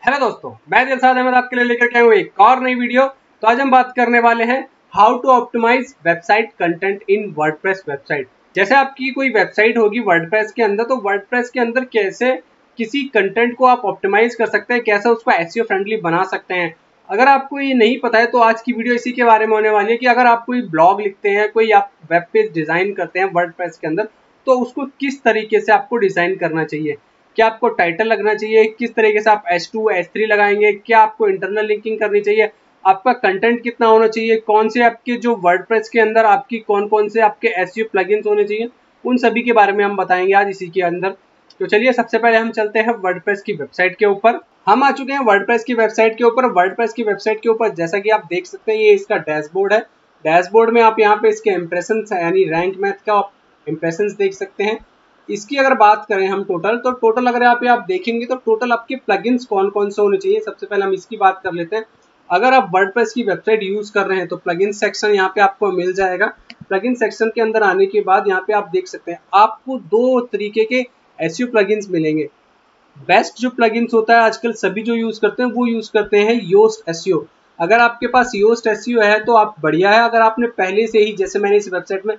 Hello दोस्तों, मैं दिलशाद अहमद आपके लिए लेकर के आया हूँ एक और नई वीडियो। तो आज हम बात करने वाले हैं how to optimize website content in WordPress website. जैसे आपकी कोई वेबसाइट होगी वर्डप्रेस के अंदर, तो वर्डप्रेस के अंदर कैसे किसी कंटेंट को आप ऑप्टिमाइज कर सकते हैं, कैसे उसको एसईओ फ्रेंडली बना सकते हैं। अगर आपको ये नहीं पता है तो आज की वीडियो इसी के बारे में होने वाली है कि अगर आप कोई ब्लॉग लिखते हैं, कोई आप वेब पेज डिजाइन करते हैं वर्डप्रेस के अंदर, तो उसको किस तरीके से आपको डिजाइन करना चाहिए। क्या आपको टाइटल लगना चाहिए, किस तरीके से आप H2 H3 लगाएंगे, क्या आपको इंटरनल लिंकिंग करनी चाहिए, आपका कंटेंट कितना होना चाहिए, कौन से आपके जो वर्डप्रेस के अंदर आपकी कौन से आपके एसईओ प्लगइन्स होने चाहिए, उन सभी के बारे में हम बताएंगे आज इसी के अंदर। तो चलिए सबसे पहले हम चलते हैं वर्डप्रेस की वेबसाइट के ऊपर। हम आ चुके हैं वर्डप्रेस की वेबसाइट के ऊपर। वर्डप्रेस की वेबसाइट के ऊपर जैसा कि आप देख सकते हैं ये इसका डैशबोर्ड है। डैशबोर्ड में आप यहाँ पे इसके इंप्रेशन यानी रैंक मैथ का इंप्रेशन देख सकते हैं। इसकी अगर बात करें हम तो टोटल अगर आप देखेंगे तो टोटल आपके प्लगइन्स कौन कौन से होने चाहिए, सबसे पहले हम इसकी बात कर लेते हैं। अगर आप वर्डप्रेस की वेबसाइट यूज कर रहे हैं तो प्लगइन सेक्शन यहाँ पे आपको मिल जाएगा। प्लगइन सेक्शन के अंदर आने के बाद यहाँ पे आप देख सकते हैं आपको दो तरीके के एसईओ प्लगइन्स मिलेंगे। बेस्ट जो प्लगइन्स होता है आजकल सभी जो यूज करते हैं वो यूज करते हैं योस्ट एसईओ। अगर आपके पास योस्ट एसईओ है तो आप बढ़िया है। अगर आपने पहले से ही, जैसे मैंने इस वेबसाइट में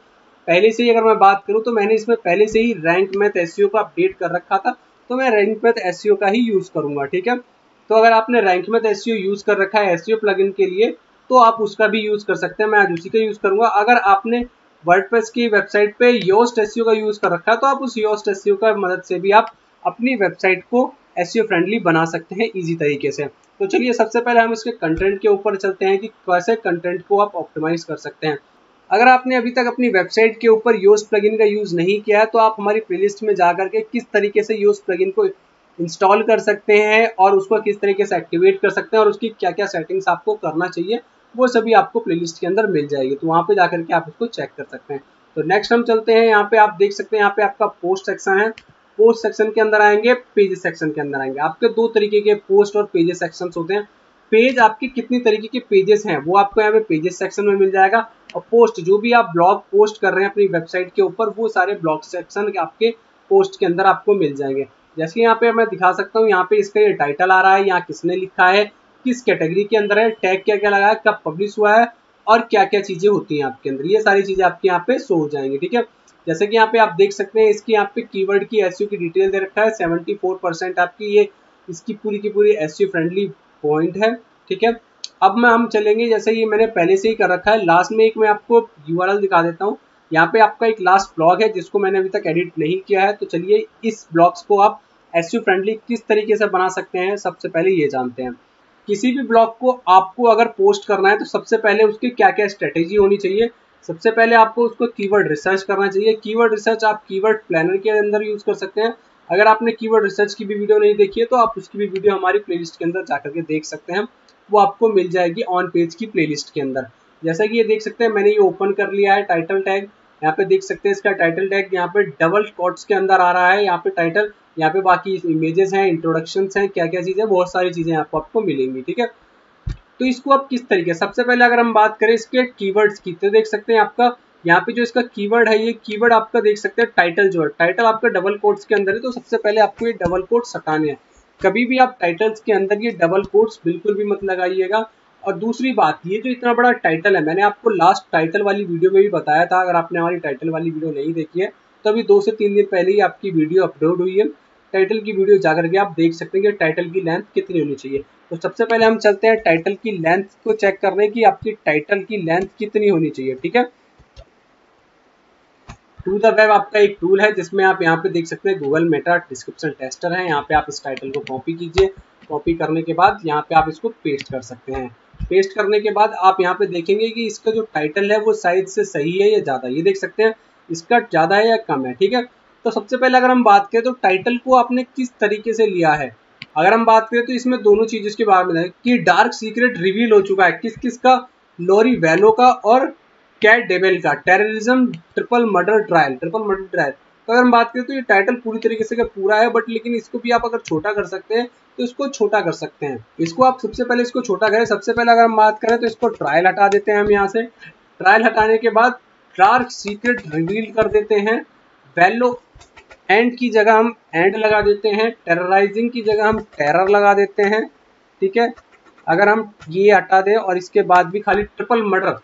पहले से ही अगर मैं बात करूं तो मैंने इसमें पहले से ही रैंक मैथ एसईओ का अपडेट कर रखा था, तो मैं रैंक मैथ एसईओ का ही यूज करूंगा। ठीक है, तो अगर आपने रैंक मैथ एसईओ यूज कर रखा है एसईओ प्लगइन के लिए तो आप उसका भी यूज कर सकते हैं। मैं आज उसी का यूज करूंगा। अगर आपने वर्डप्रेस की वेबसाइट पे योस्ट एसईओ का यूज कर रखा है तो आप उस योस्ट एसईओ का मदद से भी आप अपनी वेबसाइट को एसईओ फ्रेंडली बना सकते हैं इजी तरीके से। तो चलिए सबसे पहले हम इसके कंटेंट के ऊपर चलते हैं कि कैसे कंटेंट को आप ऑप्टिमाइज कर सकते हैं। अगर आपने अभी तक अपनी वेबसाइट के ऊपर योस्ट प्लगइन का यूज नहीं किया है तो आप हमारी प्लेलिस्ट में जाकर के किस तरीके से योस्ट प्लगइन को इंस्टॉल कर सकते हैं और उसको किस तरीके से एक्टिवेट कर सकते हैं और उसकी क्या क्या सेटिंग्स आपको करना चाहिए, वो सभी आपको प्लेलिस्ट के अंदर मिल जाएगी। तो वहाँ पे जाकर के आप उसको चेक कर सकते हैं। तो नेक्स्ट हम चलते हैं, यहाँ पे आप देख सकते हैं यहाँ पे आपका पोस्ट सेक्शन है। पोस्ट सेक्शन के अंदर आएंगे, पेजेस सेक्शन के अंदर आएंगे। आपके दो तरीके के पोस्ट और पेजेस सेक्शन होते हैं। पेज आपके कितनी तरीके के पेजेस हैं वो आपको यहाँ पे पेजेस सेक्शन में मिल जाएगा, और पोस्ट जो भी आप ब्लॉग पोस्ट कर रहे हैं अपनी वेबसाइट के ऊपर वो सारे ब्लॉग सेक्शन आपके पोस्ट के अंदर आपको मिल जाएंगे। जैसे यहाँ पे मैं दिखा सकता हूँ, यहाँ पे इसका ये टाइटल आ रहा है, यहाँ किसने लिखा है, किस कैटेगरी के अंदर है, टैग क्या क्या लगा है, कब पब्लिश हुआ है और क्या क्या चीजें होती हैं आपके अंदर, ये सारी चीजें आपके यहाँ पे शो हो जाएंगी। ठीक है, जैसे कि यहाँ पे आप देख सकते हैं इसकी यहाँ पे कीवर्ड की एसईओ की डिटेल दे रखा है। 74% आपकी ये इसकी पूरी की पूरी एसईओ फ्रेंडली पॉइंट है। ठीक है, अब हम चलेंगे, जैसे ये मैंने पहले से ही कर रखा है। लास्ट में एक मैं आपको यूआरएल दिखा देता हूँ। यहाँ पे आपका एक लास्ट ब्लॉग है जिसको मैंने अभी तक एडिट नहीं किया है। तो चलिए इस ब्लॉग्स को आप एसईओ फ्रेंडली किस तरीके से बना सकते हैं सबसे पहले ये जानते हैं। किसी भी ब्लॉग को आपको अगर पोस्ट करना है तो सबसे पहले उसकी क्या क्या स्ट्रेटेजी होनी चाहिए। सबसे पहले आपको उसको कीवर्ड रिसर्च करना चाहिए। कीवर्ड रिसर्च आप कीवर्ड प्लानर के अंदर यूज कर सकते हैं। अगर आपने कीवर्ड रिसर्च की भी वीडियो नहीं देखी है तो आप उसकी भी वीडियो हमारी प्लेलिस्ट के अंदर जाकर के देख सकते हैं, वो आपको मिल जाएगी ऑन पेज की प्लेलिस्ट के अंदर। जैसा कि ये देख सकते हैं मैंने ये ओपन कर लिया है टाइटल टैग। यहाँ पे देख सकते हैं इसका टाइटल टैग यहाँ पे डबल कोट्स के अंदर आ रहा है। यहाँ पे टाइटल, यहाँ पे बाकी इमेजेस हैं, इंट्रोडक्शंस हैं, क्या क्या चीजें, बहुत सारी चीजें आपको मिलेंगी। ठीक है, तो इसको आप किस तरीके, सबसे पहले अगर हम बात करें इसके कीवर्ड्स की तो देख सकते हैं आपका यहाँ पे जो इसका कीवर्ड है, ये कीवर्ड आपका देख सकते हैं टाइटल जो है, टाइटल आपका डबल कोट्स के अंदर है। तो सबसे पहले आपको ये डबल कोट्स हटाने हैं। कभी भी आप टाइटल्स के अंदर ये डबल कोट्स बिल्कुल भी मत लगाइएगा। और दूसरी बात, ये जो इतना बड़ा टाइटल है, मैंने आपको लास्ट टाइटल वाली वीडियो में भी बताया था। अगर आपने हमारी टाइटल वाली वीडियो नहीं देखी है तो अभी 2 से 3 दिन पहले ही आपकी वीडियो अपलोड हुई है। टाइटल की वीडियो जाकर के आप देख सकते हैं कि टाइटल की लेंथ कितनी होनी चाहिए। तो सबसे पहले हम चलते हैं टाइटल की लेंथ को चेक करने की, आपकी टाइटल की लेंथ कितनी होनी चाहिए। ठीक है, टू द वेब आपका एक टूल है जिसमें आप यहाँ पे देख सकते हैं गूगल मेटा डिस्क्रिप्शन टेस्टर है। यहाँ पे आप इस टाइटल को कॉपी कीजिए। कॉपी करने के बाद यहाँ पे आप इसको पेस्ट कर सकते हैं। पेस्ट करने के बाद आप यहाँ पे देखेंगे कि इसका जो टाइटल है वो साइज से सही है या ज्यादा, ये देख सकते हैं इसका ज्यादा है या कम है। ठीक है, तो सबसे पहले अगर हम बात करें तो टाइटल को आपने किस तरीके से लिया है। अगर हम बात करें तो इसमें दोनों चीजों के बारे में कि डार्क सीक्रेट रिवील हो चुका है, किस किस का, लोरी वैलो का और कैट डेविल का, टेररिज्म ट्रिपल मर्डर ट्रायल। तो अगर हम बात करें तो ये टाइटल पूरी तरीके से पूरा है, बट लेकिन इसको भी आप अगर छोटा कर सकते हैं तो इसको छोटा कर सकते हैं। इसको आप सबसे पहले इसको छोटा करें। सबसे पहले अगर हम बात करें तो इसको ट्रायल हटा देते हैं हम यहाँ से। ट्रायल हटाने के बाद डार्क सीक्रेट रिवील कर देते हैं। वैलो एंड की जगह हम एंड लगा देते हैं। टेरराइजिंग की जगह हम टेरर लगा देते हैं। ठीक है। अगर हम ये हटा दें और इसके बाद भी खाली ट्रिपल मर्डर,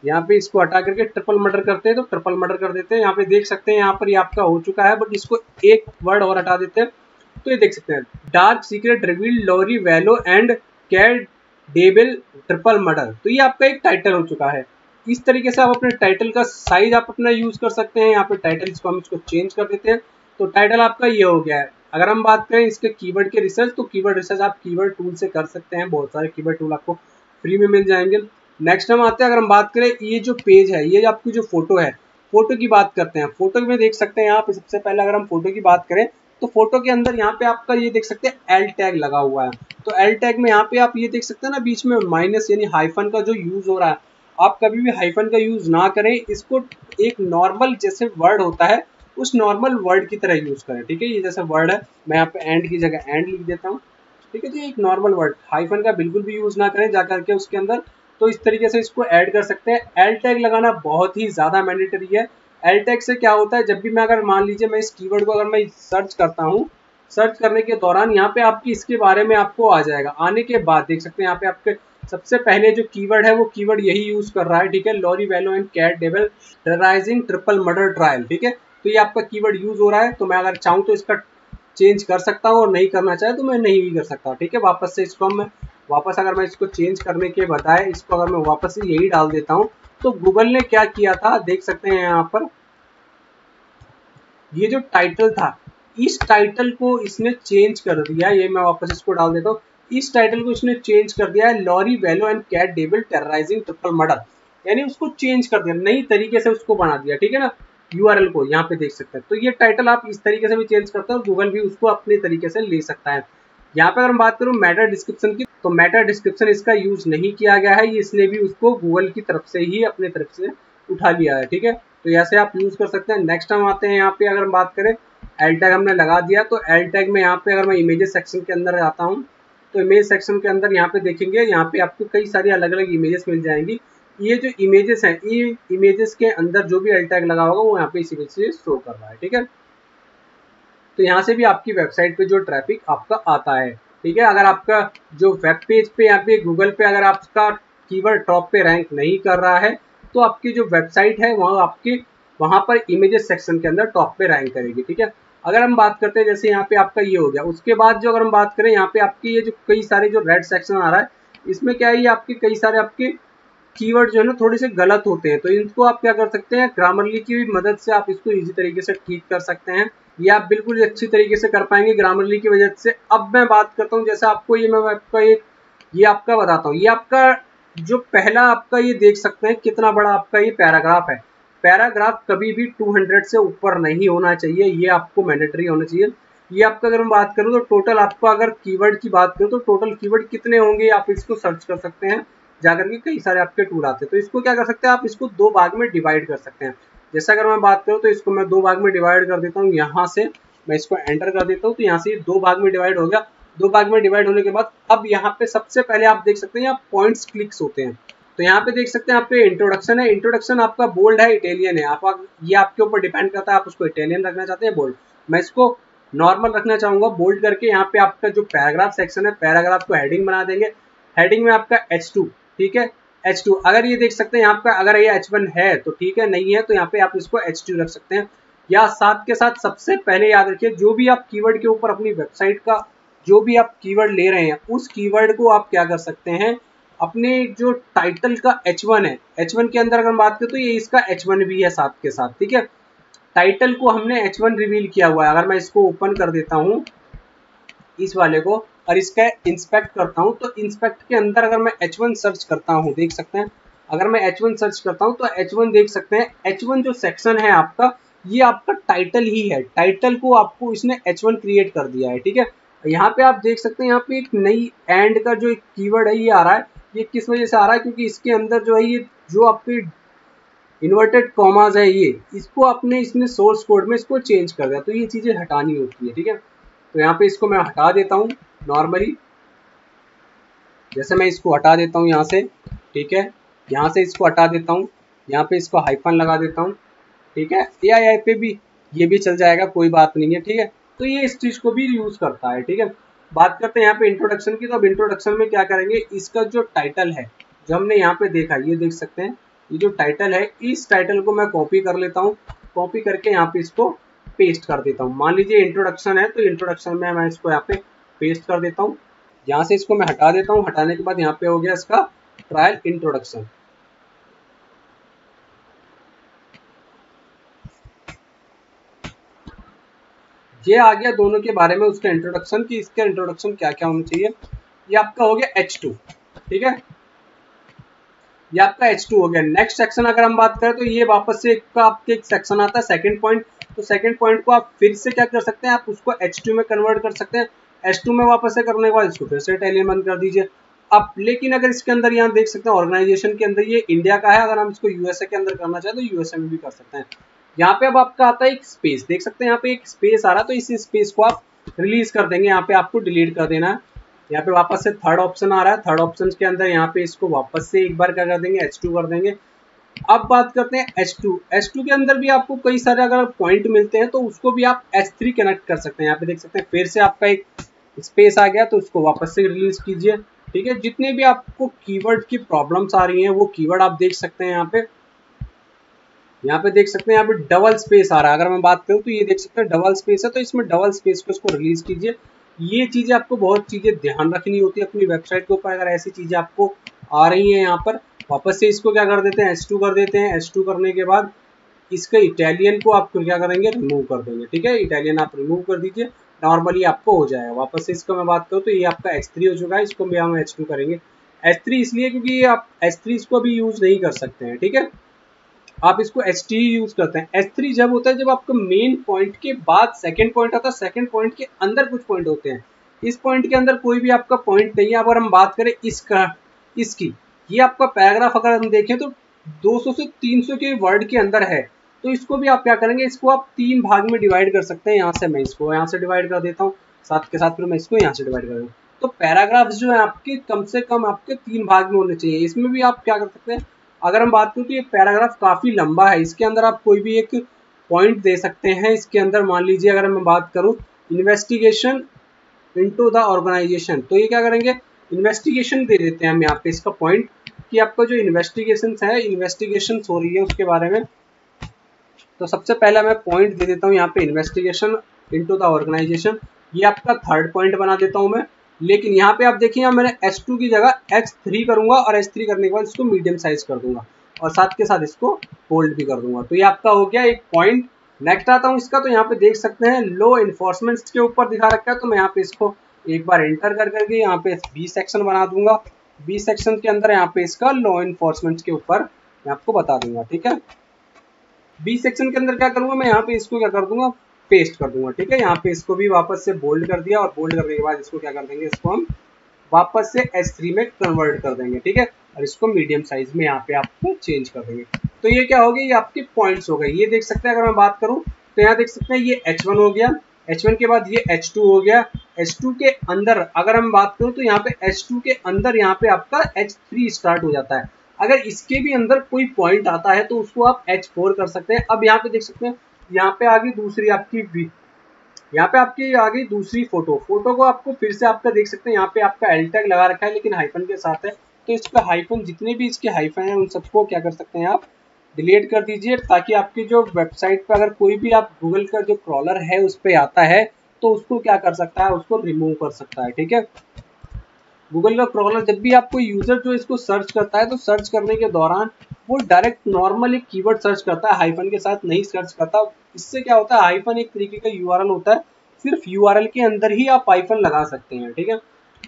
यहाँ पे इसको हटा करके ट्रिपल मर्डर करते हैं तो ट्रिपल मर्डर कर देते हैं। यहाँ पे देख सकते हैं, यहाँ पर ये आपका हो चुका है, बट इसको एक वर्ड और हटा देते हैं तो ये देख सकते हैं, dark secret reveal Lori Vallow and Chad Daybell triple murder. तो ये आपका एक टाइटल हो चुका है। इस तरीके से आप अपने टाइटल का साइज आप अपना यूज कर सकते हैं। यहाँ पे टाइटल इसको हम इसको चेंज कर देते हैं तो टाइटल आपका ये हो गया है। अगर हम बात करें इसके कीवर्ड के रिसर्च, तो कीवर्ड रिसर्च आप कीवर्ड टूल से कर सकते हैं। बहुत सारे कीवर्ड टूल आपको फ्री में मिल जाएंगे। नेक्स्ट हम आते हैं, अगर हम बात करें ये जो पेज है, ये आपकी जो फोटो है, फोटो की बात करते हैं। फोटो में देख सकते हैं यहाँ पे सबसे पहले अगर हम फोटो की बात करें तो फोटो के अंदर यहाँ पे आपका ये देख सकते हैं एल टैग लगा हुआ है। तो एल टैग में यहाँ पे आप ये देख सकते हैं ना, बीच में माइनस यानी हाइफन का जो यूज हो रहा है, आप कभी भी हाइफन का यूज ना करें। इसको एक नॉर्मल जैसे वर्ड होता है उस नॉर्मल वर्ड की तरह यूज करें, ठीक है। ये जैसे वर्ड है, मैं यहाँ पे एंड की जगह एंड लिख देता हूँ, ठीक है। तो एक नॉर्मल वर्ड, हाइफन का बिल्कुल भी यूज ना करें जाकर के उसके अंदर। तो इस तरीके से इसको ऐड कर सकते हैं। एल टैग लगाना बहुत ही ज्यादा मैंडेटरी है। एल टैग से क्या होता है, जब भी मैं अगर मान लीजिए मैं इस कीवर्ड को अगर मैं सर्च करता हूँ, सर्च करने के दौरान यहाँ पे आपकी इसके बारे में आपको आ जाएगा। आने के बाद देख सकते हैं यहाँ पे आपके सबसे पहले जो कीवर्ड है वो कीवर्ड यही यूज कर रहा है, ठीक है। Lori Vallow and Chad Daybell terrorizing triple murder trial, ठीक है। तो ये आपका कीवर्ड यूज हो रहा है। तो मैं अगर चाहूँ तो इसका चेंज कर सकता हूँ और नहीं करना चाहे तो मैं नहीं भी कर सकता, ठीक है। वापस से इसको मैं वापस अगर मैं इसको चेंज करने के बजाय इसको अगर मैं वापस से यही डाल देता हूँ तो गूगल ने क्या किया था देख सकते हैं यहाँ पर, ये जो टाइटल था इस टाइटल को इसने चेंज कर दिया। ये मैं वापस इसको डाल देता हूँ, इस टाइटल को इसने चेंज कर दिया है, Lori Vallow and Chad Daybell terrorizing triple murder, यानी उसको चेंज कर दिया, नई तरीके से उसको बना दिया, ठीक है ना। यूआरएल को यहाँ पे देख सकते हैं। तो ये टाइटल आप इस तरीके से भी चेंज करते हो, गूगल भी उसको अपने तरीके से ले सकता है। यहाँ पे अगर हम बात करूँ मेटा डिस्क्रिप्शन की, तो मेटा डिस्क्रिप्शन इसका यूज नहीं किया गया है, इसने भी उसको गूगल की तरफ से ही अपने तरफ से उठा लिया है, ठीक है। तो ऐसे आप यूज कर सकते हैं। नेक्स्ट हम आते हैं यहाँ पे, अगर हम बात करें एल टैग हमने लगा दिया, तो एल टैग में यहाँ पे अगर मैं इमेजेस सेक्शन के अंदर आता हूँ तो इमेज सेक्शन के अंदर यहाँ पे देखेंगे, यहाँ पे आपको कई सारी अलग अलग इमेजेस मिल जाएंगी। ये जो इमेजेस हैं, ये इमेजेस के अंदर जो भी एल टैग लगा होगा वो यहाँ पे इस इमेज से शो कर रहा है, ठीक है। तो यहाँ से भी आपकी वेबसाइट पे जो ट्रैफिक आपका आता है, ठीक है। अगर आपका जो वेब पेज पे यहाँ पे गूगल पे अगर आपका कीवर्ड टॉप पे रैंक नहीं कर रहा है तो आपकी जो वेबसाइट है वहाँ पर इमेजेस सेक्शन के अंदर टॉप पे रैंक करेगी, ठीक है। अगर हम बात करते हैं जैसे यहाँ पे आपका ये हो गया, उसके बाद जो अगर हम बात करें यहाँ पे आपकी ये जो कई सारे जो रेड सेक्शन आ रहा है, इसमें क्या है, ये आपके कई सारे आपके कीवर्ड जो है ना थोड़े से गलत होते हैं। तो इनको आप क्या कर सकते हैं, ग्रामरली की मदद से आप इसको इजी तरीके से ठीक कर सकते हैं। ये आप बिल्कुल अच्छी तरीके से कर पाएंगे ग्रामरली की वजह से। अब मैं बात करता हूँ, जैसे आपको ये मैं आपका ये आपका बताता हूँ, ये आपका जो पहला आपका ये देख सकते हैं कितना बड़ा आपका ये पैराग्राफ है। पैराग्राफ कभी भी 200 से ऊपर नहीं होना चाहिए, ये आपको मैंडेटरी होना चाहिए। ये आपका अगर मैं बात करूँ तो टोटल आपका अगर कीवर्ड की बात करूँ तो टोटल कीवर्ड कितने होंगे आप इसको सर्च कर सकते हैं जाकर के, कई सारे आपके टूल आते हैं। तो इसको क्या कर सकते हैं, आप इसको दो भाग में डिवाइड कर सकते हैं। जैसे अगर मैं बात करूँ तो इसको मैं दो भाग में डिवाइड कर देता हूँ, यहाँ से मैं इसको एंटर कर देता हूँ तो यहाँ से दो भाग में डिवाइड हो गया। दो भाग में डिवाइड होने के बाद अब यहाँ पे सबसे पहले आप देख सकते हैं यहाँ पॉइंट्स क्लिक्स होते हैं। तो यहाँ पे देख सकते हैं आप पे इंट्रोडक्शन है, इंट्रोडक्शन आपका बोल्ड है इटालियन है, आप ये आपके ऊपर डिपेंड करता है आप उसको इटालियन रखना चाहते हैं बोल्ड। मैं इसको नॉर्मल रखना चाहूंगा बोल्ड करके। यहाँ पे आपका जो पैराग्राफ सेक्शन है, पैराग्राफ को हेडिंग बना देंगे, हेडिंग में आपका H2, ठीक है H2। अगर ये देख सकते हैं यहाँ पे अगर ये H1 है तो ठीक है, नहीं है तो यहाँ पे आप इसको H2 रख सकते हैं। या साथ के साथ सबसे पहले याद रखिए जो भी आप कीवर्ड के ऊपर अपनी वेबसाइट का जो भी आप कीवर्ड ले रहे हैं उस कीवर्ड को आप क्या कर सकते हैं, अपने जो टाइटल का H1 है, H1 के अंदर अगर हम बात करें तो ये इसका H1 भी है साथ के साथ, ठीक है। टाइटल को हमने H1 रिवील किया हुआ है। अगर मैं इसको ओपन कर देता हूँ इस वाले को और इसका इंस्पेक्ट करता हूं तो इंस्पेक्ट के अंदर अगर मैं H1 सर्च करता हूं, देख सकते हैं अगर मैं H1 सर्च करता हूं तो H1 देख सकते हैं, H1 जो सेक्शन है आपका ये आपका टाइटल ही है, टाइटल को आपको इसने H1 क्रिएट कर दिया है, ठीक है। यहाँ पे आप देख सकते हैं यहाँ पे एक नई एंड का जो एक कीवर्ड है ये आ रहा है। ये किस वजह से आ रहा है, क्योंकि इसके अंदर जो है ये जो आपके इन्वर्टेड कॉमाज है ये इसको आपने इसने सोर्स कोड में इसको चेंज कर दिया, तो ये चीजें हटानी होती है, ठीक है। तो यहाँ पे इसको मैं हटा देता हूँ नॉर्मली, जैसे मैं इसको हटा देता हूँ यहाँ से, ठीक है। यहाँ से इसको हटा देता हूँ, यहाँ पे इसको हाइफन लगा देता हूँ, ठीक है। या पे भी ये भी चल जाएगा, कोई बात नहीं है, ठीक है। तो ये इस चीज को भी यूज करता है, ठीक है। बात करते हैं यहाँ पे इंट्रोडक्शन की। तो अब इंट्रोडक्शन में क्या करेंगे, इसका जो टाइटल है जो हमने यहाँ पे देखा, ये देख सकते हैं ये जो टाइटल है, इस टाइटल को मैं कॉपी कर लेता हूँ। कॉपी करके यहाँ पे इसको पेस्ट कर देता हूँ। मान लीजिए इंट्रोडक्शन है, तो इंट्रोडक्शन में मैं इसको यहाँ पे पेस्ट कर देता हूँ। यहाँ से इसको मैं हटा देता हूँ। हटाने के बाद यहाँ पे हो गया इसका ट्रायल इंट्रोडक्शन। ये आ गया दोनों के बारे में उसका इंट्रोडक्शन, कि इसका इंट्रोडक्शन क्या क्या होना चाहिए। ये आपका हो गया H2, ठीक है, ये आपका H2 हो गया। नेक्स्ट सेक्शन अगर हम बात करें तो ये वापस से आपके एक सेक्शन आता है सेकंड पॉइंट। तो सेकंड पॉइंट को आप फिर से क्या कर सकते हैं, आप उसको H2 में कन्वर्ट कर सकते हैं। H2 में वापस से करने के बाद इसको फिर से इटालियन बंद कर दीजिए। अब लेकिन अगर इसके अंदर यहाँ देख सकते हैं ऑर्गेनाइजेशन के अंदर ये इंडिया का है, अगर हम इसको यूएसए के अंदर करना चाहें तो यूएसए में भी कर सकते हैं। यहाँ पे अब आपका आता है एक स्पेस, देख सकते हैं यहाँ पे एक स्पेस आ रहा है, तो इस स्पेस को आप रिलीज कर देंगे। यहाँ पे आपको डिलीट कर देना है। यहाँ पे वापस से थर्ड ऑप्शन आ रहा है, थर्ड ऑप्शन के अंदर यहाँ पे इसको वापस से एक बार क्या कर देंगे, H2 कर देंगे। अब बात करते हैं H2 के अंदर भी आपको कई सारे अगर पॉइंट मिलते हैं तो उसको भी आप H3 कनेक्ट कर सकते हैं। यहाँ पे देख सकते हैं फिर से आपका एक स्पेस आ गया, तो उसको वापस से रिलीज कीजिए। ठीक है, जितने भी आपको कीवर्ड की प्रॉब्लम्स आ रही हैं वो कीवर्ड आप देख सकते हैं। यहाँ पे देख सकते हैं, यहाँ पे डबल स्पेस आ रहा है। अगर मैं बात करूँ तो ये देख सकते हैं डबल स्पेस है, तो इसमें डबल स्पेस को इसको रिलीज कीजिए। ये चीजें आपको बहुत चीजें ध्यान रखनी होती है अपनी वेबसाइट के ऊपर। अगर ऐसी चीजें आपको आ रही हैं यहाँ पर, वापस से इसको क्या कर देते हैं, H2 कर देते हैं। H2 करने के बाद इसका इटालियन को आप क्या करेंगे, रिमूव कर देंगे। ठीक है, इटालियन आप रिमूव कर दीजिए, नॉर्मली आपको हो जाएगा। वापस से इसको मैं बात करूँ तो ये आपका H3 हो चुका है, इसको भी हम H2 करेंगे। H3 इसलिए क्योंकि ये आप H3 इसको अभी यूज नहीं कर सकते हैं। ठीक है, आप इसको H3 यूज करते हैं। H3 जब होता है जब आपका मेन पॉइंट के बाद सेकंड पॉइंट आता है, सेकंड पॉइंट के अंदर कुछ पॉइंट होते हैं, इस पॉइंट के अंदर कोई भी आपका पॉइंट नहीं है। अगर हम बात करें इसकी, ये आपका पैराग्राफ अगर हम देखें तो 200 से 300 के वर्ड के अंदर है, तो इसको भी आप क्या करेंगे, इसको आप 3 भाग में डिवाइड कर सकते हैं। यहाँ से मैं इसको यहाँ से डिवाइड कर देता हूँ, साथ के साथ फिर मैं इसको यहाँ से डिवाइड कर दूँ। तो पैराग्राफ जो है आपके कम से कम आपके 3 भाग में होने चाहिए। इसमें भी आप क्या कर सकते हैं, अगर हम बात करें तो ये पैराग्राफ काफी लंबा है, इसके अंदर आप कोई भी एक पॉइंट दे सकते हैं। इसके अंदर मान लीजिए अगर मैं बात करूं इन्वेस्टिगेशन इनटू द ऑर्गेनाइजेशन, तो ये क्या करेंगे, इन्वेस्टिगेशन दे देते हैं हम यहाँ पे इसका पॉइंट, कि आपका जो इन्वेस्टिगेशन है, इन्वेस्टिगेशन हो रही है उसके बारे में। तो सबसे पहला मैं पॉइंट दे देता हूँ यहाँ पे इन्वेस्टिगेशन इनटू द ऑर्गेनाइजेशन, ये आपका थर्ड पॉइंट बना देता हूँ मैं। लेकिन यहाँ पे आप देखिए, यहाँ मैंने H2 की जगह H3 करूंगा, और H3 करने के बाद इसको मीडियम साइज कर दूंगा, और साथ के साथ इसको बोल्ड भी कर दूंगा। तो ये आपका हो गया एक पॉइंट। नेक्स्ट आता हूँ इसका, तो यहाँ पे देख सकते हैं लो इन्फोर्समेंट के ऊपर दिखा रखा है, तो मैं यहाँ पे इसको एक बार एंटर कर करके यहाँ पे बी सेक्शन बना दूंगा। बी सेक्शन के अंदर यहाँ पे इसका लॉ इन्फोर्समेंट के ऊपर मैं आपको बता दूंगा। ठीक है, बी सेक्शन के अंदर क्या करूंगा, मैं यहाँ पे इसको क्या कर दूंगा, पेस्ट कर दूंगा। ठीक है, यहाँ पे इसको भी वापस से बोल्ड कर दिया, और बोल्ड करने के बाद इसको क्या कर देंगे, इसको हम वापस से H3 में कन्वर्ट कर देंगे। ठीक है, और इसको मीडियम साइज में यहाँ पे आपको चेंज कर देंगे। तो ये क्या हो गया, ये आपके पॉइंट्स हो गए। ये देख सकते हैं, अगर मैं बात करूँ तो यहाँ देख सकते हैं ये H1 हो गया, H1 के बाद ये H2 हो गया। H2 के अंदर अगर हम बात करूँ तो यहाँ पे H2 के अंदर यहाँ पे आपका H3 स्टार्ट हो जाता है। अगर इसके भी अंदर कोई पॉइंट आता है तो उसको आप H4 कर सकते हैं। अब यहाँ पे देख सकते हैं, यहाँ पे आगे दूसरी आपकी यहाँ पे आपकी आ गई दूसरी फोटो को आपको फिर से आपका देख सकते हैं, यहाँ पे आपका एल टैग लगा रखा है लेकिन हाइफन के साथ है। तो इस पे हाइफन, जितने भी इसके हाइफन हैं उन सबको क्या कर सकते हैं, आप डिलीट कर दीजिए, ताकि आपकी जो वेबसाइट पे अगर कोई भी आप गूगल का जो क्रॉलर है उस पे आता है तो उसको क्या कर सकता है, उसको रिमूव कर सकता है। ठीक है, गूगल का क्रॉलर जब भी आपको यूजर जो इसको सर्च करता है तो सर्च करने के दौरान वो डायरेक्ट नॉर्मल एक कीवर्ड सर्च करता है, हाइफन के साथ नहीं सर्च करता। इससे क्या होता है, हाइफन एक तरीके का यूआरएल होता है, सिर्फ यूआरएल के अंदर ही आप हाइफन लगा सकते हैं। ठीक है,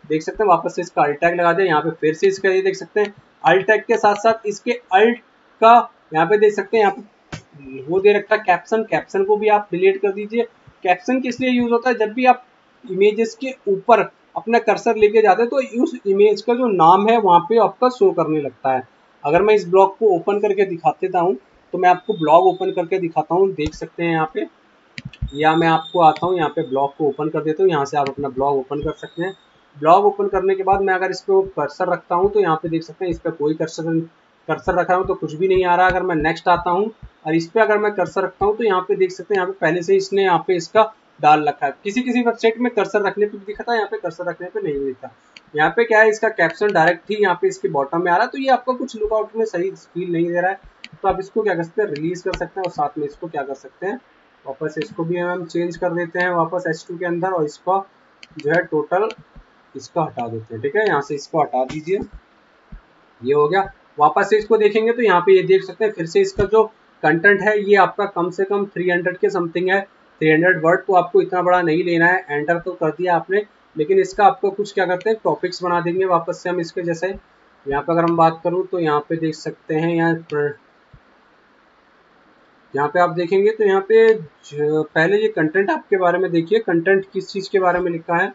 देख सकते हैं वापस से इसका अल्ट टैग लगा दिया, यहाँ पे फिर से इसका ये देख सकते हैं अल्ट टैग के साथ साथ इसके अल्ट का यहाँ पे देख सकते हैं, यहाँ पे वो दे रखा है कैप्शन को भी आप डिलीट कर दीजिए। कैप्शन किस लिए यूज होता है, जब भी आप इमेजेस के ऊपर अपना कर्सर लेके जाते हैं तो उस इमेज का जो नाम है वहाँ पे आपका शो करने लगता है। अगर मैं इस ब्लॉग को ओपन करके दिखा देता हूँ, तो मैं आपको ब्लॉग ओपन करके दिखाता हूँ, देख सकते हैं यहाँ पे, या मैं आपको आता हूँ यहाँ पे ब्लॉग को ओपन कर देता हूँ, यहाँ से आप अपना ब्लॉग ओपन कर सकते हैं। ब्लॉग ओपन करने के बाद मैं अगर इस पर कर्सर रखता हूँ तो यहाँ पे देख सकते हैं इस पर कोई कर्सर रखा हूँ तो कुछ भी नहीं आ रहा। अगर मैं नेक्स्ट आता हूँ और इस पर अगर मैं कर्सर रखता हूँ तो यहाँ पे देख सकते हैं, यहाँ पे पहले से इसने यहाँ पे इसका डाल रखा है। किसी किसी वेबसाइट में कर्सर रखने पे भी दिखा था, यहाँ पे कर्सर रखने पे नहीं दिखता। यहाँ पे क्या है, इसका कैप्शन डायरेक्ट ही यहाँ पे इसके बॉटम में आ रहा है, तो ये आपको कुछ लुकआउट में सही फील नहीं दे रहा है। तो आप इसको क्या कर सकते हैं, रिलीज कर सकते हैं और साथ में इसको क्या कर सकते हैं, वापस इसको भी हम चेंज कर देते हैं वापस H2 के अंदर, और इसको जो है टोटल इसका हटा देते हैं। ठीक है, यहाँ से इसको हटा दीजिए, ये हो गया। वापस से इसको देखेंगे तो यहाँ पे ये देख सकते हैं फिर से इसका जो कंटेंट है ये आपका कम से कम 300 के समथिंग है, 300 वर्ड। तो आपको इतना बड़ा नहीं लेना है, एंटर तो कर दिया आपने, लेकिन इसका आपको कुछ क्या करते हैं, टॉपिक्स बना देंगे वापस से हम इसके। जैसे यहाँ पे अगर हम बात करूँ तो यहाँ पे देख सकते हैं, यहाँ पे आप देखेंगे तो यहाँ पे पहले ये कंटेंट आपके बारे में देखिए, कंटेंट किस चीज़ के बारे में लिखा है।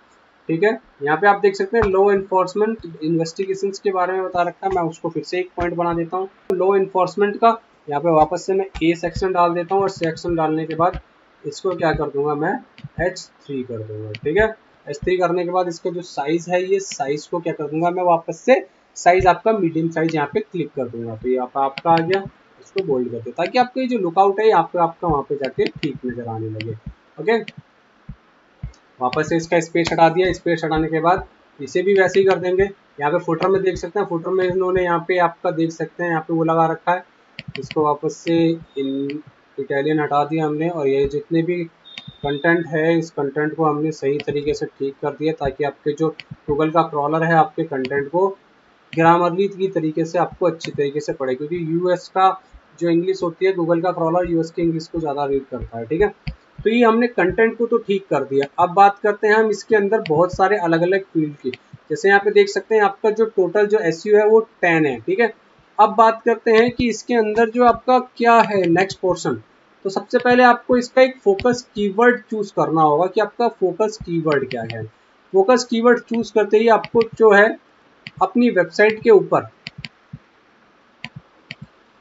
ठीक है, यहाँ पे आप देख सकते हैं लॉ इन्फोर्समेंट इन्वेस्टिगेशंस के बारे में बता रखा है। मैं उसको फिर से एक पॉइंट बना देता हूँ लॉ इन्फोर्समेंट का। यहाँ पे वापस से मैं ए सेक्शन डाल देता हूँ, और सेक्शन डालने के बाद इसको क्या कर दूंगा, मैं H3 कर दूंगा। ठीक है, H3 करने के बाद इसका जो साइज है, ये साइज को क्या कर दूंगा, मैं वापस से साइज आपका मीडियम साइज यहाँ पे क्लिक कर दूंगा। तो ये आपका आ गया, इसको बोल्ड कर दो ताकि आपका ये जो लुकआउट है आपका वहाँ पे जाके ठीक नजर आने लगे। ओके, वापस से इसका स्पेस हटा दिया, स्पेस हटाने के बाद इसे भी वैसे ही कर देंगे। यहाँ पे फुटर में देख सकते हैं, फुटर में इन्होंने यहाँ पे आपका देख सकते हैं यहाँ पे वो लगा रखा है, इसको वापस से इटालियन हटा दिया हमने, और ये जितने भी कंटेंट है इस कंटेंट को हमने सही तरीके से ठीक कर दिया ताकि आपके जो गूगल का क्रॉलर है आपके कंटेंट को ग्रामरली की तरीके से आपको अच्छी तरीके से पढ़े, क्योंकि यूएस का जो इंग्लिश होती है, गूगल का क्रॉलर यूएस की इंग्लिश को ज़्यादा रीड करता है। ठीक है, तो ये हमने कंटेंट को तो ठीक कर दिया। अब बात करते हैं हम इसके अंदर बहुत सारे अलग अलग फील्ड की। जैसे यहाँ पे देख सकते हैं आपका जो टोटल जो एसईओ है वो 10 है। ठीक है, अब बात करते हैं कि इसके अंदर जो आपका क्या है नेक्स्ट पोर्शन। तो सबसे पहले आपको इसका एक फोकस कीवर्ड चूज करना होगा कि आपका फोकस कीवर्ड क्या है। फोकस कीवर्ड चूज करते ही आपको जो है अपनी वेबसाइट के ऊपर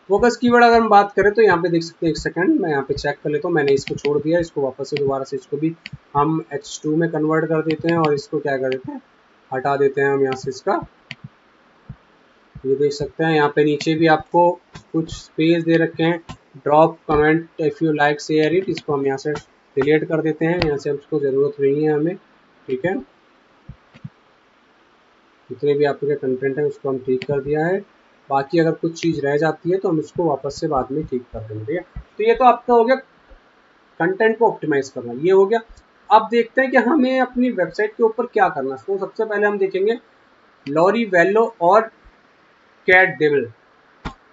फोकस कीवर्ड अगर हम बात करें तो यहाँ पे देख सकते हैं, एक सेकंड मैं यहाँ पे चेक कर लेता हूँ। मैंने इसको छोड़ दिया, इसको वापस से दोबारा से इसको भी हम H2 में कन्वर्ट कर देते हैं, और इसको क्या कर देते हैं, हटा देते हैं हम यहाँ से इसका। ये देख सकते हैं यहाँ पे नीचे भी आपको कुछ स्पेस दे रखे हैं, drop comment if you like share it, इसको हम यहाँ से डिलीट कर देते हैं, यहाँ से हमको ज़रूरत नहीं है हमें। ठीक है, जितने भी आपके कंटेंट है उसको हम ठीक कर दिया है। बाकी अगर कुछ चीज़ रह जाती है तो हम इसको वापस से बाद में ठीक कर देंगे। ठीक है, तो ये तो आपका हो गया कंटेंट को ऑप्टिमाइज करना, ये हो गया। अब देखते हैं कि हमें अपनी वेबसाइट के ऊपर क्या करना है। तो सबसे पहले हम देखेंगे लॉरी वेलो और कैट डेविल,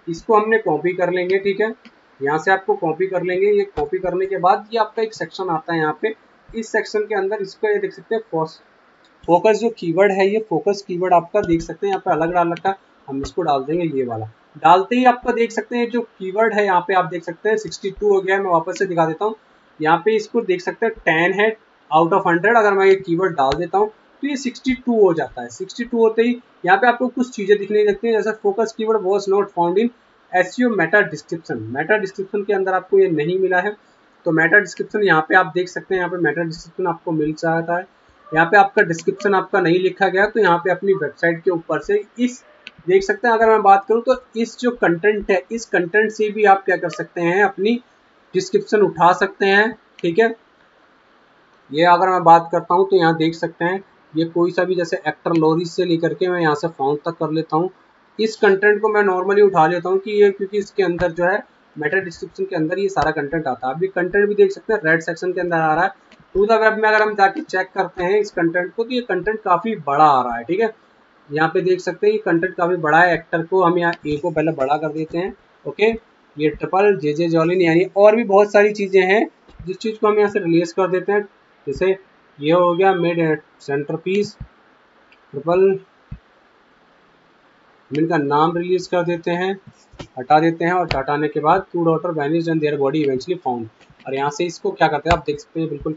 इसको हमने कॉपी कर लेंगे। ठीक है, यहाँ से आपको कॉपी कर लेंगे। ये कॉपी करने के बाद ये आपका एक सेक्शन आता है यहाँ पे, इस सेक्शन के अंदर इसको ये देख सकते हैं फोकस जो कीवर्ड है, ये फोकस कीवर्ड आपका देख सकते हैं यहाँ पे अलग डाल रखा है, हम इसको डाल देंगे ये वाला। डालते ही आपका देख सकते हैं जो कीवर्ड है यहाँ पे आप देख सकते हैं 62 हो गया है। मैं वापस से दिखा देता हूँ, यहाँ पे इसको देख सकते हैं 10 है आउट ऑफ 100। अगर मैं ये कीवर्ड डाल देता हूँ तो ये 62 हो जाता है। 62 होते ही यहाँ पे आपको कुछ चीजें दिखने लगती हैं, जैसे focus keyword was not found in SEO Meta description. Meta description के अंदर आपको ये नहीं मिला है, तो मेटा डिस्क्रिप्शन यहाँ पे आप देख सकते हैं, यहाँ पे मेटा डिस्क्रिप्शन आपको मिल जाता है। यहाँ पे आपका डिस्क्रिप्शन आपका नहीं लिखा गया, तो यहाँ पे अपनी वेबसाइट के ऊपर से इस देख सकते हैं। अगर मैं बात करूँ तो इस जो कंटेंट है, इस कंटेंट से भी आप क्या कर सकते हैं, अपनी डिस्क्रिप्शन उठा सकते हैं। ठीक है, ये अगर मैं बात करता हूँ तो यहाँ देख सकते हैं ये कोई सा भी, जैसे एक्टर लॉरी से लेकर के मैं यहाँ से फाउंड तक कर लेता हूँ। इस कंटेंट को मैं नॉर्मली उठा लेता हूँ कि ये, क्योंकि इसके अंदर जो है मेटा डिस्क्रिप्शन के अंदर ये सारा कंटेंट आता है। अभी कंटेंट भी देख सकते हैं रेड सेक्शन के अंदर आ रहा है। टू द वेब में अगर हम जाके चेक करते हैं इस कंटेंट को, तो ये कंटेंट काफी बड़ा आ रहा है। ठीक है, यहाँ पे देख सकते हैं ये कंटेंट काफी बड़ा है। एक्टर को हम यहाँ ए को पहले बड़ा कर देते हैं। ओके, ये ट्रिपल जे जॉलिन, यानी और भी बहुत सारी चीजें हैं जिस चीज को हम यहाँ से रिलीज कर देते हैं। जैसे ये हो गया मिड सेंटर पीस ट्रिपल, हम इनका नाम रिलीज कर देते हैं, हटा देते हैं, और हटाने के बाद two daughter vanish and their body eventually found. और यहाँ से इसको क्या करते हैं आप देख सकते हैं, बिल्कुल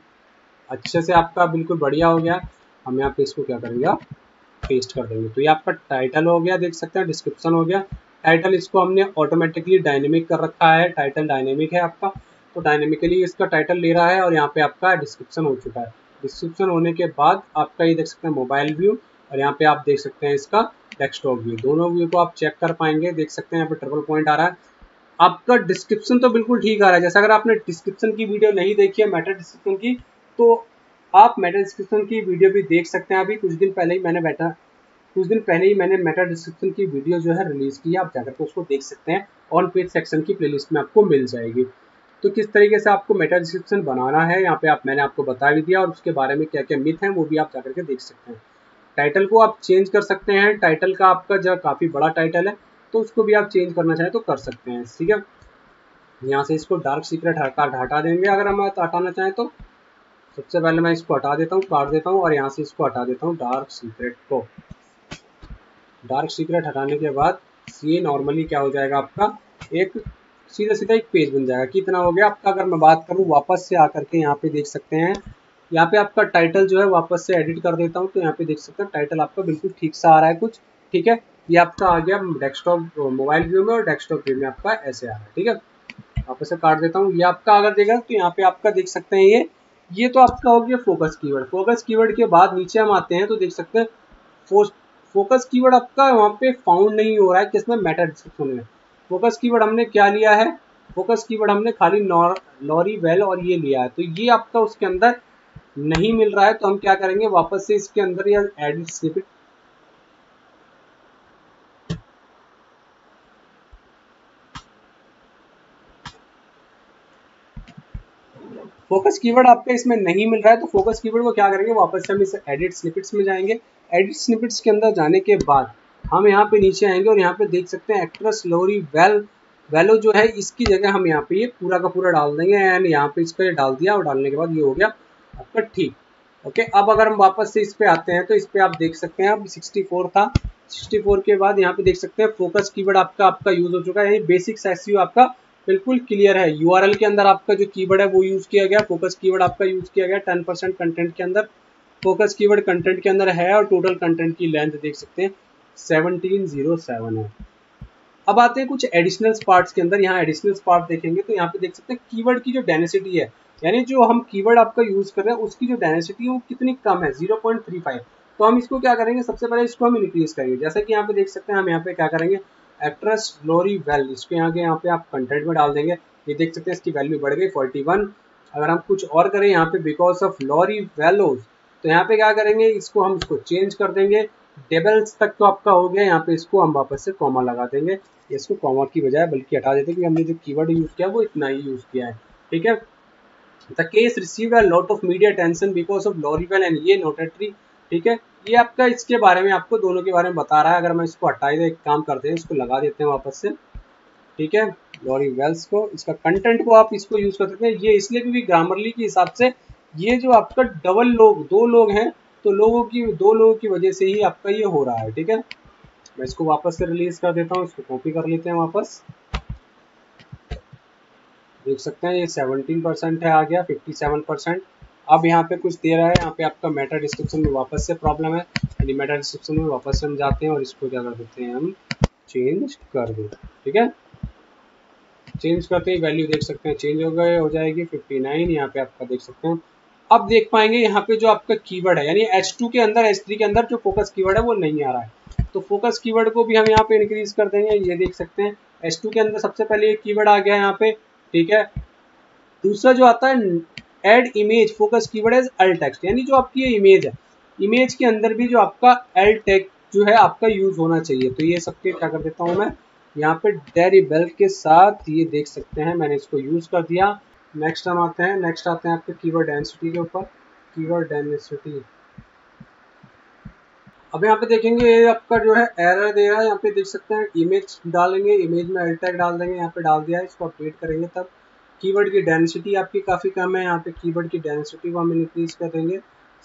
अच्छे से आपका बिल्कुल बढ़िया हो गया। हम यहाँ पे इसको क्या करेंगे, पेस्ट कर देंगे। तो ये आपका टाइटल हो गया, देख सकते हैं डिस्क्रिप्शन हो गया। टाइटल इसको हमने ऑटोमेटिकली डायनेमिक कर रखा है, टाइटल डायनेमिक है आपका, तो डायनेमिकली इसका टाइटल ले रहा है। और यहाँ पे आपका डिस्क्रिप्शन हो चुका है। डिस्क्रिप्शन होने के बाद आपका ये देख सकते हैं मोबाइल व्यू, और यहाँ पे आप देख सकते हैं इसका डेस्कटॉप व्यू। दोनों व्यू को आप चेक कर पाएंगे, देख सकते हैं यहाँ पे ट्रिपल पॉइंट आ रहा है। आपका डिस्क्रिप्शन तो बिल्कुल ठीक आ रहा है। जैसा अगर आपने डिस्क्रिप्शन की वीडियो नहीं देखी है मेटा डिस्क्रिप्शन की, तो आप मेटा डिस्क्रिप्शन की वीडियो भी देख सकते हैं। अभी कुछ दिन पहले ही मैंने मेटा डिस्क्रिप्शन की वीडियो जो है रिलीज की है, आप जाकर के उसको देख सकते हैं। ऑन पेज सेक्शन की प्लेलिस्ट में आपको मिल जाएगी। तो किस तरीके से आपको मेटा डिस्क्रिप्शन बनाना है यहाँ पे मैंने आपको बता भी दिया, और उसके बारे में क्या क्या मिथ हैं वो भी आप जाकर के देख सकते हैं। टाइटल को आप चेंज कर सकते हैं। टाइटल का आपका जो काफ़ी बड़ा टाइटल है तो उसको भी आप चेंज करना चाहें तो कर सकते हैं। ठीक है, यहाँ से इसको डार्क सीक्रेट हटा देंगे अगर हम हटाना चाहें तो। सबसे पहले मैं इसको हटा देता हूँ, काट देता हूँ, और यहाँ से इसको हटा देता हूँ डार्क सीक्रेट को। डार्क सीक्रेट हटाने के बाद ये नॉर्मली क्या हो जाएगा, आपका एक सीधा सीधा एक पेज बन जाएगा। कितना हो गया आपका, अगर मैं बात करूँ वापस से आकर के यहाँ पे देख सकते हैं, यहाँ पे आपका टाइटल जो है वापस से एडिट कर देता हूँ तो यहाँ पे देख सकते हैं टाइटल आपका बिल्कुल ठीक सा आ रहा है कुछ। ठीक है, ये आपका आ गया डेस्कटॉप मोबाइल व्यू में, और डेस्कटॉप व्यू में आपका ऐसे आ रहा है। ठीक है, वापस से काट देता हूँ। ये आपका अगर देगा तो यहाँ पे आपका देख सकते हैं ये तो आपका हो गया फोकस कीवर्ड। फोकस कीवर्ड के बाद नीचे हम आते हैं तो देख सकते हैं फोकस कीवर्ड आपका वहाँ पे फाउंड नहीं हो रहा है किसमें, मेटा डिस्क्रिप्शन में। फोकस कीवर्ड हमने क्या लिया है, फोकस कीवर्ड हमने खाली लॉरी वेल और ये लिया है, तो ये आपका उसके अंदर नहीं मिल रहा है। तो हम क्या करेंगे, वापस से इसके अंदर या एडिट स्निपेट, फोकस कीवर्ड आपका इसमें नहीं मिल रहा है तो फोकस कीवर्ड को क्या करेंगे, वापस से हम इस एडिट स्निपेट्स में जाएंगे। एडिट स्निपेट्स के अंदर जाने के बाद हम यहाँ पे नीचे आएंगे और यहाँ पे देख सकते हैं एक्ट्रेस लॉरी वेलो जो है, इसकी जगह हम यहाँ पे ये पूरा का पूरा डाल देंगे। एंड यहाँ पे इसको ये डाल दिया, और डालने के बाद ये हो गया आपका ठीक। ओके, अब अगर हम वापस से इस पे आते हैं तो इस पे आप देख सकते हैं अब 64 था। 64 के बाद यहाँ पे देख सकते हैं फोकस कीवर्ड आपका यूज हो चुका है। बेसिक एसईओ आपका बिल्कुल क्लियर है। यूआरएल के अंदर आपका जो कीवर्ड है वो यूज किया गया, फोकस कीवर्ड आपका यूज किया गया 10% कंटेंट के अंदर। फोकस कीवर्ड कंटेंट के अंदर है, और टोटल कंटेंट की लेंथ देख सकते हैं 1707 है। अब आते हैं कुछ एडिशनल पार्ट्स के अंदर। यहाँ एडिशनल पार्ट देखेंगे तो यहाँ पे देख सकते हैं कीवर्ड की जो डेंसिटी है, यानी जो हम कीवर्ड आपका यूज कर रहे हैं उसकी जो डेंसिटी है वो कितनी कम है, 0.35। तो हम इसको क्या करेंगे, सबसे पहले इसको हम इंक्रीज करेंगे। जैसे कि यहाँ पे देख सकते हैं हम यहाँ पे क्या करेंगे, एक्ट्रेस ग्लोरी वेल, इसको यहाँ पे आप कंटेंट में डाल देंगे। ये देख सकते हैं इसकी वैल्यू बढ़ गई 41। अगर हम कुछ और करें यहाँ पे बिकॉज ऑफ लॉरी वेलोज, तो यहाँ पे क्या करेंगे, इसको हम इसको चेंज कर देंगे। डेबल्स तक तो आपका हो गया, यहाँ पे इसको हम वापस से कॉमा लगा देंगे। इसको कॉमा की बजाय बल्कि हटा देते हैं क्योंकि हमने जो कीवर्ड यूज किया वो इतना ही यूज किया है। ठीक है, the case receive a lot of media attention because of लॉरीवेल एंड ये नोटेटरी। ठीक है, ये आपका इसके बारे में आपको दोनों के बारे में बता रहा है। अगर मैं इसको हटाई दे, एक काम करते हैं इसको लगा देते हैं वापस से। ठीक है, लॉरी वेल्स को, इसका कंटेंट को आप इसको यूज कर सकते हैं। ये इसलिए क्योंकि ग्रामरली के हिसाब से ये जो आपका डबल लोग, दो लोग हैं, तो दो लोगों की वजह से ही आपका ये हो रहा है। ठीक है, मैं इसको वापस से रिलीज कर देता हूँ, इसको कॉपी कर लेते हैं वापस। देख सकते हैं ये 17% है, आ गया 57%। अब यहाँ पे कुछ दे रहा है, यहाँ पे आपका मेटा डिस्क्रिप्शन में वापस से प्रॉब्लम है, यानी मेटा डिस्क्रिप्शन में वापस से हम जाते हैं और इसको क्या कर देते हैं, हम चेंज कर देते हैं। ठीक है, चेंज करते ही वैल्यू देख सकते हैं चेंज हो जाएगी 59। यहाँ पे आपका देख सकते हैं। अब देख पाएंगे यहाँ पे जो आपका कीवर्ड है, यानी H2 के अंदर, H3 के अंदर जो फोकस कीवर्ड है वो नहीं आ रहा है। तो फोकस कीवर्ड को भी हम यहाँ पे इंक्रीज कर देंगे। ये देख सकते हैं H2 के अंदर सबसे पहले एक कीवर्ड आ गया यहाँ पे। ठीक है, दूसरा जो आता है add image focus keyword as alt text, यानी जो आपकी ये इमेज है, इमेज के अंदर भी जो आपका अल्ट टेक्स्ट जो है आपका यूज होना चाहिए। तो ये सबके क्या कर देता हूँ मैं यहाँ पे डेरिवेल के साथ, ये देख सकते हैं मैंने इसको यूज कर दिया। नेक्स्ट हम आते हैं, नेक्स्ट आते हैं आपके कीवर्ड डेंसिटी के ऊपर। कीवर्ड डेंसिटी, अब यहाँ पे देखेंगे ये आपका जो है एरर दे रहा है। यहाँ पे देख सकते हैं इमेज डालेंगे, इमेज में अल्ट टैग डाल देंगे, यहाँ पे डाल दिया है, इसको अपडेट करेंगे तब। कीवर्ड की डेंसिटी आपकी काफ़ी कम है, यहाँ पे कीवर्ड की डेंसिटी को हम इंक्रीज कर देंगे।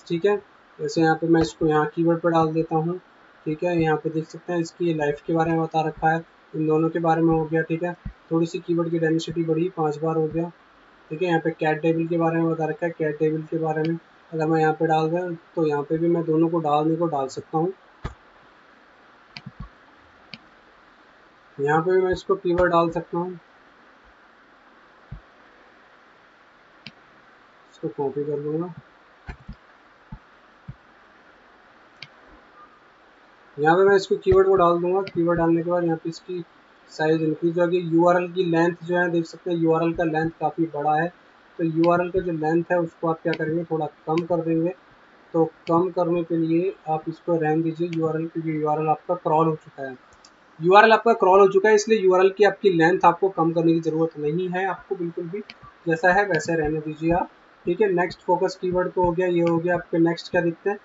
ठीक है, जैसे यहाँ पे मैं इसको यहाँ कीवर्ड पर डाल देता हूँ। ठीक है, यहाँ पे देख सकते हैं इसकी लाइफ के बारे में बता रखा है, इन दोनों के बारे में हो गया। ठीक है, थोड़ी सी कीवर्ड की डेंसिटी बढ़ी, 5 बार हो गया। ठीक है, यहाँ पे कैट टेबल के बारे में बता रखा है, कैट टेबल के बारे में अगर मैं यहाँ पे डाल दूँ तो यहाँ पे भी मैं दोनों को डाल सकता हूँ। यहाँ पे भी मैं इसको कीवर्ड डाल सकता हूँ, इसको कॉपी कर दूंगा। यहाँ पे मैं इसको कीवर्ड को डाल दूंगा। कीवर्ड डालने के बाद यहाँ पे इसकी साइज इंक्रीज होगी। यूआरएल की लेंथ जो है देख सकते हैं, यूआरएल का लेंथ काफ़ी बड़ा है। तो यूआरएल का जो लेंथ है उसको आप क्या करेंगे, थोड़ा कम कर देंगे। तो कम करने के लिए आप इसको रहने दीजिए यूआरएल, क्योंकि यूआरएल आपका क्रॉल हो चुका है। यूआरएल आपका क्रॉल हो चुका है, इसलिए यूआरएल की आपकी लेंथ आपको कम करने की ज़रूरत नहीं है, आपको बिल्कुल भी जैसा है वैसे रहने दीजिए आप। ठीक है, नेक्स्ट फोकस कीवर्ड तो हो गया, ये हो गया। आपके नेक्स्ट क्या दिखते हैं,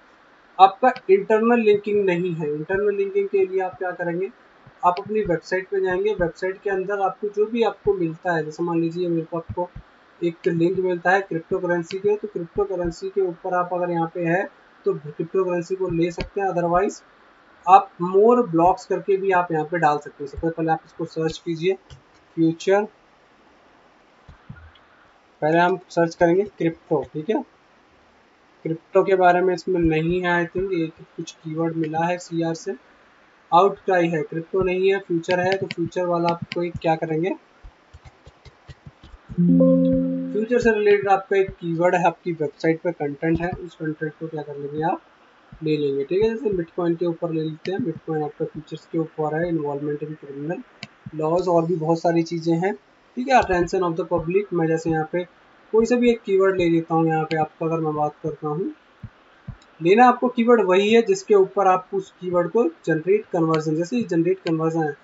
आपका इंटरनल लिंकिंग नहीं है। इंटरनल लिंकिंग के लिए आप क्या करेंगे, आप अपनी वेबसाइट पे जाएंगे। वेबसाइट के अंदर आपको जो भी आपको मिलता है, जैसे मान लीजिए मेरे को आपको एक लिंक मिलता है क्रिप्टो करेंसी के, तो क्रिप्टो करेंसी के ऊपर आप अगर यहाँ पे है तो क्रिप्टो करेंसी को ले सकते हैं। अदरवाइज आप मोर ब्लॉक्स करके भी आप यहाँ पे डाल सकते हैं। सबसे पहले आप इसको सर्च कीजिए, फ्यूचर, पहले हम सर्च करेंगे क्रिप्टो। ठीक है, क्रिप्टो के बारे में इसमें नहीं है, आई थिंक एक कुछ कीवर्ड मिला है सीआर से। आउट का ही है, क्रिप्टो नहीं है, फ्यूचर है। तो फ्यूचर वाला आपको एक क्या करेंगे, फ्यूचर से रिलेटेड आपका एक कीवर्ड है, आपकी वेबसाइट पे कंटेंट है, उस कंटेंट को क्या कर लेंगे, आप ले लेंगे। ठीक है, जैसे बिटकॉइन के ऊपर ले लेते हैं। बिटकॉइन आपका फ्यूचर्स के ऊपर है, इन्वॉल्वमेंट इन क्रिमिनल लॉज, और भी बहुत सारी चीज़ें हैं। ठीक है, अटेंशन ऑफ द पब्लिक। मैं जैसे यहाँ पे कोई सा भी एक कीवर्ड ले लेता हूँ। यहाँ पे आपका अगर मैं बात करता हूँ, लेना आपको कीवर्ड वही है जिसके ऊपर आप उस कीवर्ड को जनरेट कन्वर्जन, जैसे जनरेट कन्वर्जन है,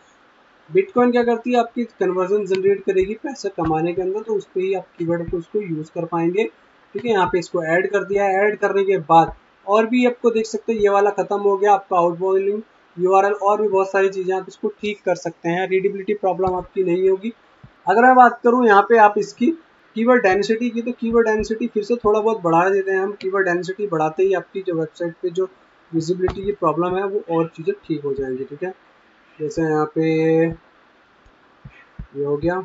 बिटकॉइन क्या करती है, आपकी कन्वर्जन जनरेट करेगी पैसा कमाने के अंदर, तो उस पर ही आप कीवर्ड को उसको यूज़ कर पाएंगे। ठीक है, यहाँ पे इसको ऐड कर दिया है। ऐड करने के बाद और भी आपको देख सकते हैं, ये वाला खत्म हो गया आपका आउटगोइंग यूआरएल, और भी बहुत सारी चीज़ें आप इसको ठीक कर सकते हैं। रीडेबिलिटी प्रॉब्लम आपकी नहीं होगी। अगर मैं बात करूँ यहाँ पे आप इसकी कीवर्ड डेंसिटी की, तो कीवर्ड डेंसिटी फिर से थोड़ा बहुत बढ़ा देते हैं हम। कीवर्ड डेंसिटी बढ़ाते ही आपकी जो वेबसाइट पे जो विजिबिलिटी की प्रॉब्लम है वो और चीज़ें ठीक हो जाएंगी। ठीक है, जैसे यहाँ पे ये हो गया।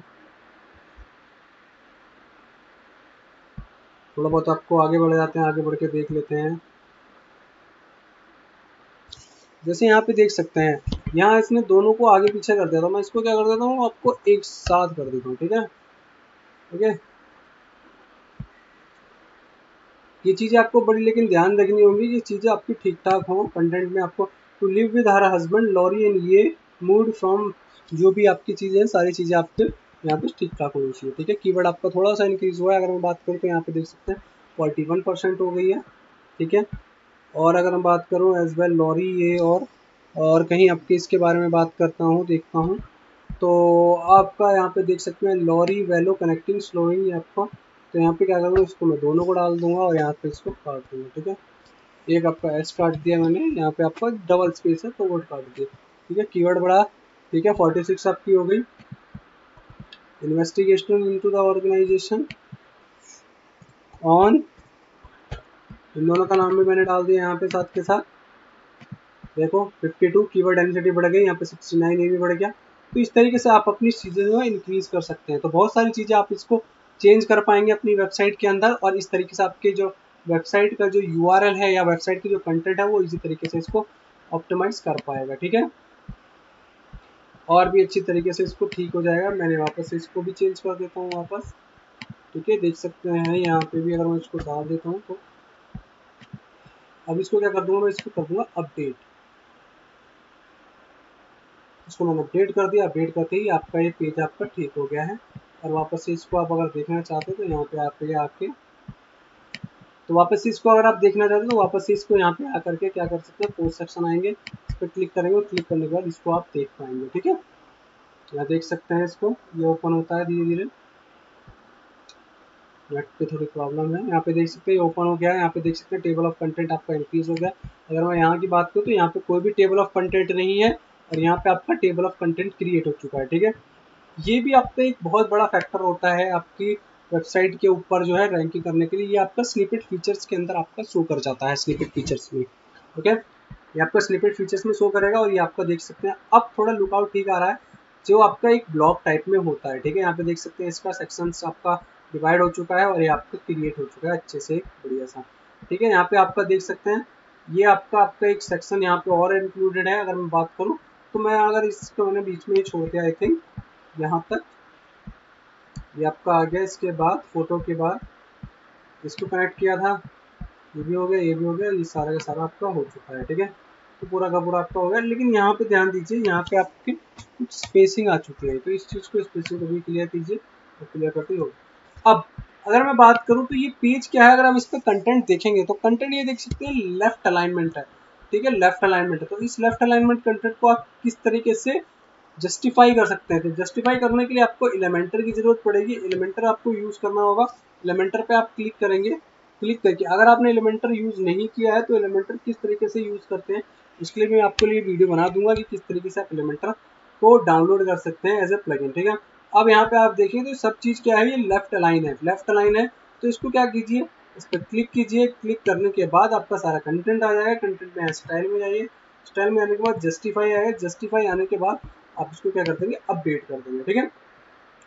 थोड़ा बहुत आपको आगे बढ़ जाते हैं, आगे बढ़ के देख लेते हैं। जैसे यहाँ पे देख सकते हैं, यहाँ इसने दोनों को आगे पीछे कर दिया था। मैं इसको क्या कर देता हूँ, आपको एक साथ कर देता हूँ। ठीक है, ठीक है, ये चीज़ें आपको बड़ी लेकिन ध्यान रखनी होगी, ये चीज़ें आपकी ठीक ठाक हों कंटेंट में। आपको to live with her husband Lori and they moved from, जो भी आपकी चीज़ें हैं सारी चीज़ें आपके यहाँ पे ठीक ठाक होनी चाहिए। ठीक है, कीवर्ड आपका थोड़ा सा इंक्रीज हुआ है। अगर मैं बात करूँ तो यहाँ पे देख सकते हैं 41% हो गई है। ठीक है, और अगर मैं बात करूँ एज वेल लॉरी ये, और कहीं आपके इसके बारे में बात करता हूँ, देखता हूँ, तो आपका यहाँ पे देख सकते हैं लॉरी वेलो कनेक्टिंग स्लोइंग आपका। तो यहाँ पे क्या करूँगा, इसको मैं दोनों को डाल दूंगा और यहाँ पे इसको काट दूंगा। ठीक है, एक आपका एस काट दिया मैंने, यहाँ पे आपका डबल स्पेस है तो वो काट दिया। ठीक है, कीवर्ड बढ़ा। ठीक है, 46 आपकी हो गई। Investigation into the organisation on, इन दोनों का नाम भी मैंने डाल दिया यहाँ पे साथ के साथ। देखो 52 कीवर्ड डेंसिटी बढ़ गई, यहाँ पे 69 ये भी बढ़ गया। तो इस तरीके से आप अपनी चीज़ें जो है इंक्रीज कर सकते हैं। तो बहुत सारी चीज़ें आप इसको चेंज कर पाएंगे अपनी वेबसाइट के अंदर, और इस तरीके से आपके जो वेबसाइट का जो यूआरएल है या वेबसाइट की जो कंटेंट है वो इसी तरीके से इसको ऑप्टिमाइज कर पाएगा। ठीक है, और भी अच्छी तरीके से इसको ठीक हो जाएगा। मैंने वापस से इसको भी चेंज कर देता हूँ वापस। ठीक है, देख सकते हैं यहाँ पे भी अगर मैं इसको डाल देता हूँ तो अब इसको क्या कर दूंगा, मैं इसको कर दूंगा अपडेट। इसको मैंने अपडेट कर दिया। अपडेट करते ही आपका ये पेज आपका ठीक हो गया है। और वापस से इसको आप अगर देखना चाहते हो तो यहाँ पे आप आके, तो वापस से इसको अगर आप देखना चाहते हो तो वापस से इसको यहाँ पे आकर के क्या कर सकते हैं, पोस्ट सेक्शन आएंगे, इस पर क्लिक करेंगे, क्लिक करने के बाद इसको आप देख पाएंगे। ठीक है, यहाँ देख सकते हैं इसको, ये ओपन होता है धीरे धीरे। नेट पे थोड़ी प्रॉब्लम है। यहाँ पे देख सकते हैं ओपन हो गया है। यहाँ पे देख सकते हैं टेबल ऑफ कंटेंट आपका इंक्रीज हो गया। अगर मैं यहाँ की बात करूँ तो यहाँ पे कोई भी टेबल ऑफ कंटेंट नहीं है, और यहाँ पे आपका टेबल ऑफ कंटेंट क्रिएट हो चुका है। ठीक है, ये भी आपका एक बहुत बड़ा फैक्टर होता है आपकी वेबसाइट के ऊपर जो है रैंकिंग करने के लिए। ये आपका स्निपेट फीचर्स के अंदर आपका शो कर जाता है, स्निपेट फीचर्स में। ओके, ये आपका स्निपेट फीचर्स में शो करेगा, और ये आपका देख सकते हैं अब थोड़ा लुकआउट ठीक आ रहा है, जो आपका एक ब्लॉग टाइप में होता है। ठीक है, यहाँ पे देख सकते हैं इसका सेक्शंस आपका डिवाइड हो चुका है, और ये आपका क्रिएट हो चुका है अच्छे से बढ़िया सा। ठीक है, यहाँ पे आपका देख सकते हैं ये आपका एक सेक्शन यहाँ पे और इंक्लूडेड है। अगर मैं बात करूँ तो मैं अगर इसको मैंने बीच में ही छोड़ दिया, आई थिंक यहाँ तक ये आपका आ गया। इसके बाद फोटो के बाद इसको कनेक्ट किया था, ये भी हो गया, ये भी हो गया, ये सारा का सारा आपका हो चुका है। ठीक है, तो पूरा का पूरा आपका हो गया। लेकिन यहाँ पे ध्यान दीजिए, यहाँ पे आपकी कुछ स्पेसिंग आ चुकी है, तो इस चीज़ को स्पेसिंग को भी क्लियर कीजिए, तो क्लियर करते ही होगा। अब अगर मैं बात करूँ तो ये पेज क्या है, अगर हम इस पर कंटेंट देखेंगे तो कंटेंट ये देख सकते हैं लेफ्ट अलाइनमेंट है, ठीक है, लेफ्ट अलाइनमेंट है। तो इस लेफ्ट अलाइनमेंट कंटेंट को आप किस तरीके से जस्टिफाई कर सकते हैं, तो जस्टिफाई करने के लिए आपको एलिमेंटर की जरूरत पड़ेगी। एलिमेंटर आपको यूज करना होगा। एलिमेंटर पे आप क्लिक करेंगे, क्लिक करके अगर आपने एलिमेंटर यूज नहीं किया है तो एलिमेंटर किस तरीके से यूज करते हैं उसके लिए मैं आपके लिए वीडियो बना दूंगा कि किस तरीके से आप एलिमेंटर को डाउनलोड कर सकते हैं एज ए प्लगइन, ठीक है। अब यहाँ पे आप देखिए तो सब चीज क्या है, ये लेफ्ट अलाइन है, लेफ्ट अलाइन है। तो इसको क्या कीजिए, इस पर क्लिक कीजिए। क्लिक करने के बाद आपका सारा कंटेंट आ जाएगा। कंटेंट में स्टाइल में जाइए, स्टाइल में आने के बाद जस्टिफाई आएगा। जस्टिफाई आने के बाद आप इसको क्या कर देंगे, अपडेट कर देंगे, ठीक है।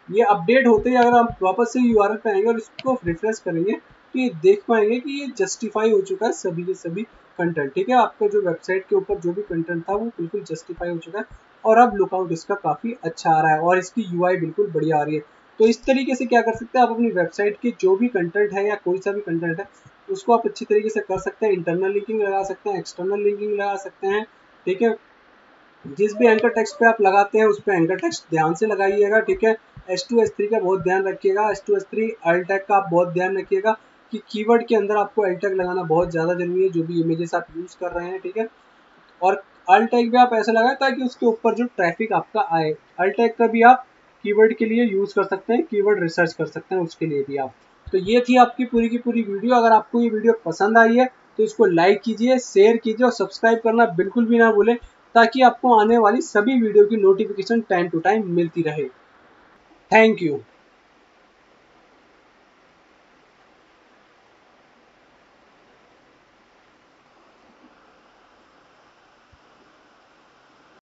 ये अपडेट होते ही अगर आप वापस से यूआरएल पे आएंगे और इसको रिफ्रेश करेंगे तो ये देख पाएंगे कि ये जस्टिफाई हो चुका है सभी के सभी कंटेंट, ठीक है। आपका जो वेबसाइट के ऊपर जो भी कंटेंट था वो बिल्कुल जस्टिफाई हो चुका है और अब लुकआउट इसका काफी अच्छा आ रहा है और इसकी यूआई बिल्कुल बढ़िया आ रही है। तो इस तरीके से क्या कर सकते हैं, आप अपनी वेबसाइट के जो भी कंटेंट है या कोई सा भी कंटेंट है उसको आप अच्छी तरीके से कर सकते हैं। इंटरनल लिंकिंग लगा सकते हैं, एक्सटर्नल लिंकिंग लगा सकते हैं, ठीक है। जिस भी एंकर टेक्स्ट पे आप लगाते हैं उस पे एंकर टेक्स्ट ध्यान से लगाइएगा, ठीक है। S2 S3 का बहुत ध्यान रखिएगा। S2 S3 अल्ट टैग का आप बहुत ध्यान रखिएगा कि कीवर्ड के अंदर आपको अल्ट टैग लगाना बहुत ज़्यादा जरूरी है जो भी इमेजेस आप यूज़ कर रहे हैं, ठीक है। और अल्ट टैग भी आप ऐसा लगाएं ताकि उसके ऊपर जो ट्रैफिक आपका आए। अल्ट टैग का भी आप कीवर्ड के लिए यूज़ कर सकते हैं, कीवर्ड रिसर्च कर सकते हैं उसके लिए भी आप। तो ये थी आपकी पूरी की पूरी वीडियो। अगर आपको ये वीडियो पसंद आई है तो इसको लाइक कीजिए, शेयर कीजिए और सब्सक्राइब करना बिल्कुल भी ना भूलें ताकि आपको आने वाली सभी वीडियो की नोटिफिकेशन टाइम टू टाइम मिलती रहे। Thank you.